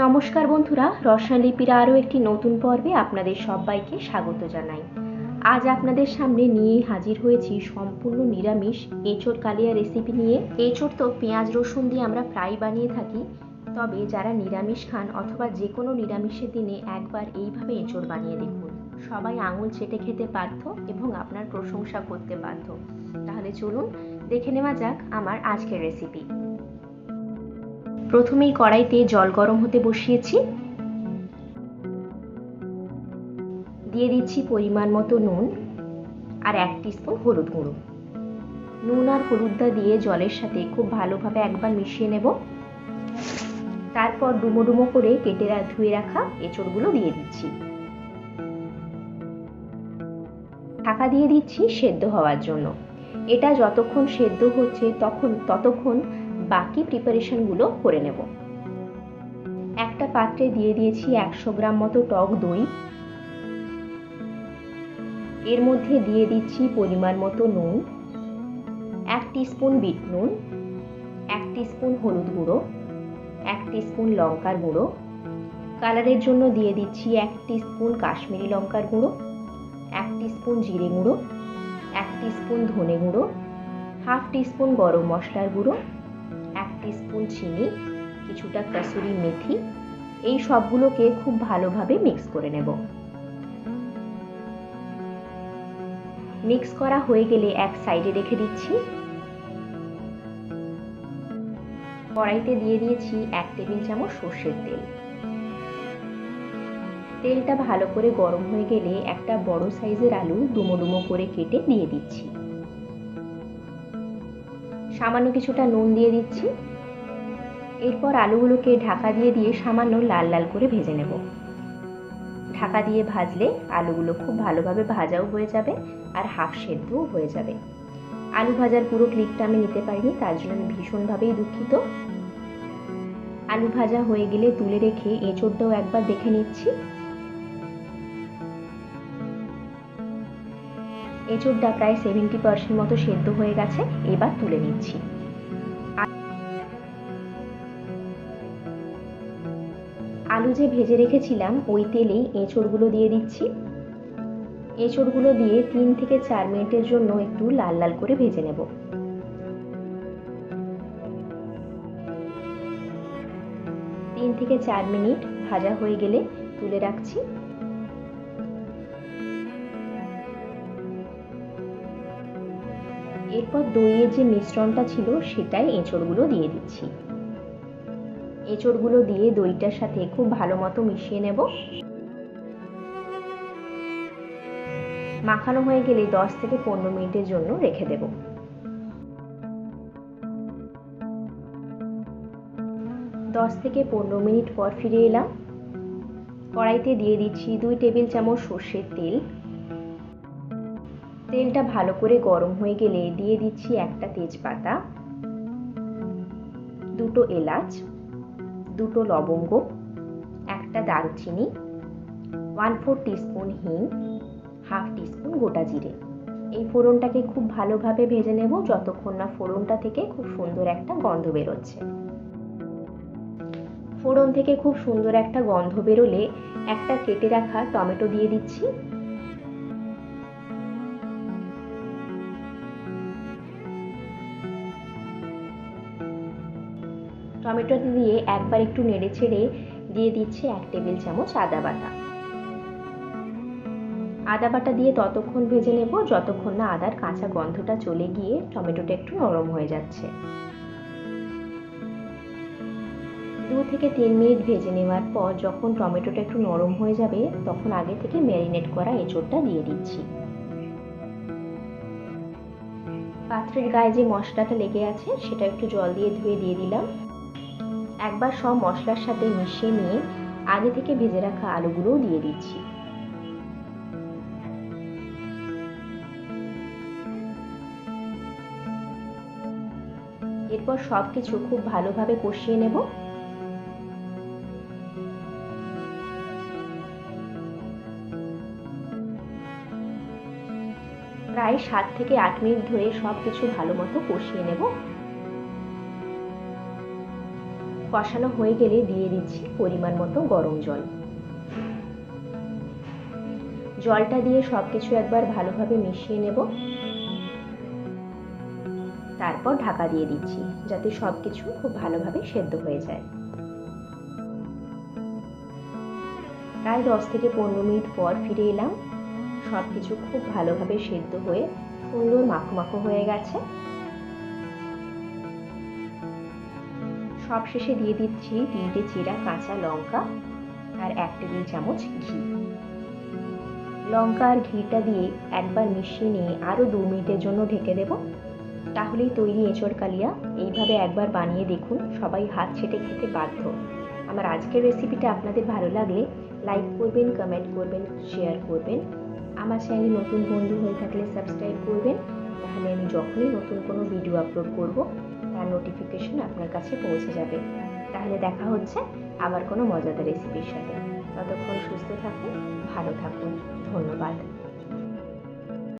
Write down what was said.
নমস্কার বন্ধুরা, রসায়ন লিপির আরও একটি নতুন পর্বে আপনাদের সবাইকে স্বাগত জানাই। আজ আপনাদের সামনে নিয়ে হাজির হয়েছি সম্পূর্ণ নিরামিষ এঁচোড় কালিয়া রেসিপি নিয়ে। এঁচোড় তো পেঁয়াজ রসুন দিয়ে আমরা প্রায় বানিয়ে থাকি, তবে যারা নিরামিষ খান অথবা যে কোনো নিরামিষের দিনে একবার এইভাবে এঁচোড় বানিয়ে দেখুন। সবাই আঙুল চেটে খেতে বাধ্য এবং আপনার প্রশংসা করতে বাধ্য। তাহলে চলুন দেখে নেওয়া যাক আমার আজকের রেসিপি। প্রথমেই কড়াইতে জল গরম হতে বসিয়েছি। দিয়ে দিচ্ছি পরিমাণ মতো নুন আর 1 টিস্পুন হলুদ গুঁড়ো। নুন আর হলুদটা দিয়ে জলের সাথে খুব ভালোভাবে একবার মিশিয়ে নেব। তারপর ডুমো ডুমো করে কেটে ধুয়ে রাখা এঁচোড়গুলো দিয়ে দিচ্ছি। ঢাকা দিয়ে দিচ্ছি সেদ্ধ হওয়ার জন্য। এটা যতক্ষণ সেদ্ধ হচ্ছে ততক্ষণ বাকি প্রিপারেশনগুলো করে নেব। একটা পাত্রে দিয়ে দিয়েছি 100 গ্রাম মতো টক দই। এর মধ্যে দিয়ে দিচ্ছি পরিমাণ মতো নুন, 1 টিস্পুন বিট নুন, 1 টিস্পুন হলুদ গুঁড়ো, 1 টিস্পুন লঙ্কার গুঁড়ো, কালারের জন্য দিয়ে দিচ্ছি 1 টিস্পুন কাশ্মীরি লঙ্কার গুঁড়ো, 1 টিস্পুন জিরে গুঁড়ো, 1 টিস্পুন ধনে গুঁড়ো, হাফ টিস্পুন গরম মশলার গুঁড়ো, 1 টিস্পুন চিনি, কিছুটা কাসুরি মেথি। এই সবগুলোকে খুব ভালোভাবে মিক্স করে নেব। মিক্স করা হয়ে গেলে এক সাইডে রেখে দিচ্ছি। কড়াইতে দিয়ে দিয়েছি 1 টেবিল চামচ সর্ষের তেল। তেলটা ভালো করে গরম হয়ে গেলে একটা বড় সাইজের আলু ডুমো ডুমো করে কেটে দিয়ে দিচ্ছি। সামান্য কিছুটা নুন দিয়ে দিচ্ছি। এরপর আলুগুলোকে ঢাকা দিয়ে সামান্য লাল লাল করে ভেজে নেব। ঢাকা দিয়ে ভাজলে আলুগুলো খুব ভালোভাবে ভাজাও হয়ে যাবে আর হাফ সেদ্ধও হয়ে যাবে। আলু ভাজার পুরো ক্লিপটা আমি নিতে পারিনি, তার জন্য আমি ভীষণভাবেই দুঃখিত। আলু ভাজা হয়ে গেলে তুলে রেখে এঁচোড়টাও একবার দেখে নিচ্ছি। এঁচোড়টা প্রায় 70% মতো সেদ্ধ হয়ে গেছে, এবার তুলে নিচ্ছি। আলু যে ভেজে রেখেছিলাম ওই তেলেই এঁচোড়গুলো দিয়ে দিচ্ছি। এঁচোড়গুলো দিয়ে 3 থেকে 4 মিনিটের জন্য একটু লাল লাল করে ভেজে নেব। 3 থেকে 4 মিনিট ভাজা হয়ে গেলে তুলে রাখছি। এরপর দইয়ের যে মিশ্রণটা ছিল সেটাই এঁচোড়গুলো দিয়ে দিচ্ছি। এঁচোড়গুলো দিয়ে দইটার সাথে খুব ভালো মতো মিশিয়ে নেব। মাখানো হয়ে গেলে 10 থেকে 15 মিনিটের জন্য রেখে দেব। 10 থেকে 15 মিনিট পর ফিরে এলাম। কড়াইতে দিয়ে দিচ্ছি 2 টেবিল চামচ সর্ষের তেল। তেলটা ভালো করে গরম হয়ে গেলে দিয়ে দিচ্ছি একটা তেজপাতা, 2টো এলাচ, 2টো লবঙ্গ, একটা দারুচিনি, 1/4 টিস্পুন হিং, হাফ টিস্পুন গোটা জিরে। এই ফোড়নটাকে খুব ভালোভাবে ভেজে নেব যতক্ষণ না ফোড়নটা থেকে খুব সুন্দর একটা গন্ধ বেরোচ্ছে। ফোড়ন থেকে খুব সুন্দর একটা গন্ধ বেরোলে একটা কেটে রাখা টমেটো দিয়ে দিচ্ছি। টমেটোটা দিয়ে একবার একটু নেড়ে ছেড়ে দিয়ে দিচ্ছি 1 টেবিল চামচ আদা বাটা। আদা বাটা দিয়ে ততক্ষণ ভেজে নেব যতক্ষণ না আদার কাঁচা গন্ধটা চলে গিয়ে টমেটোটা একটু নরম হয়ে যাচ্ছে। 2 থেকে 3 মিনিট ভেজে নেওয়ার পর যখন টমেটোটা একটু নরম হয়ে যাবে তখন আগে থেকে ম্যারিনেট করা এঁচোড়টা দিয়ে দিচ্ছি। পাত্রের গায়ে যে মশলাটা লেগে আছে সেটা একটু জল দিয়ে ধুয়ে দিয়ে দিলাম। একবার সব মশলার সাথে মিশিয়ে নিয়ে আগে থেকে ভেজে রাখা আলুগুলোও দিয়ে দিচ্ছি। এরপর সবকিছু খুব ভালোভাবে কষিয়ে নেব। প্রায় 7 থেকে 8 মিনিট ধরে সবকিছু ভালো মতো কষিয়ে নেব। কষানো হয়ে গেলে দিয়ে দিচ্ছি পরিমাণ মতো গরম জল। জলটা দিয়ে সব কিছু একবার ভালোভাবে মিশিয়ে নেব। তারপর ঢাকা দিয়ে দিচ্ছি যাতে সব কিছু খুব ভালোভাবে সেদ্ধ হয়ে যায়। প্রায় 10 থেকে 15 মিনিট পর ফিরে এলাম। সব কিছু খুব ভালোভাবে সেদ্ধ হয়ে সুন্দর মাখো মাখো হয়ে গেছে। সবশেষে দিয়ে দিচ্ছি 3টে চিরা কাঁচা লঙ্কা আর 1 টেবিল চামচ ঘি। লঙ্কা আর ঘিটা দিয়ে একবার মিশিয়ে নিয়ে আরও 2 মিনিটের জন্য ঢেকে দেব। তাহলেই তৈরি এঁচোড় কালিয়া। এইভাবে একবার বানিয়ে দেখুন, সবাই হাত ছেটে খেতে বাধ্য। আমার আজকের রেসিপিটা আপনাদের ভালো লাগলে লাইক করবেন, কমেন্ট করবেন, শেয়ার করবেন। আমার চ্যানেলে নতুন বন্ধু হয়ে থাকলে সাবস্ক্রাইব করবেন, তাহলে আমি যখনই নতুন কোনো ভিডিও আপলোড করব তার নোটিফিকেশন আপনার কাছে পৌঁছে যাবে। তাহলে দেখা হচ্ছে আবার কোনো মজাদার রেসিপির সাথে। ততক্ষণ সুস্থ থাকুন, ভালো থাকুন। ধন্যবাদ।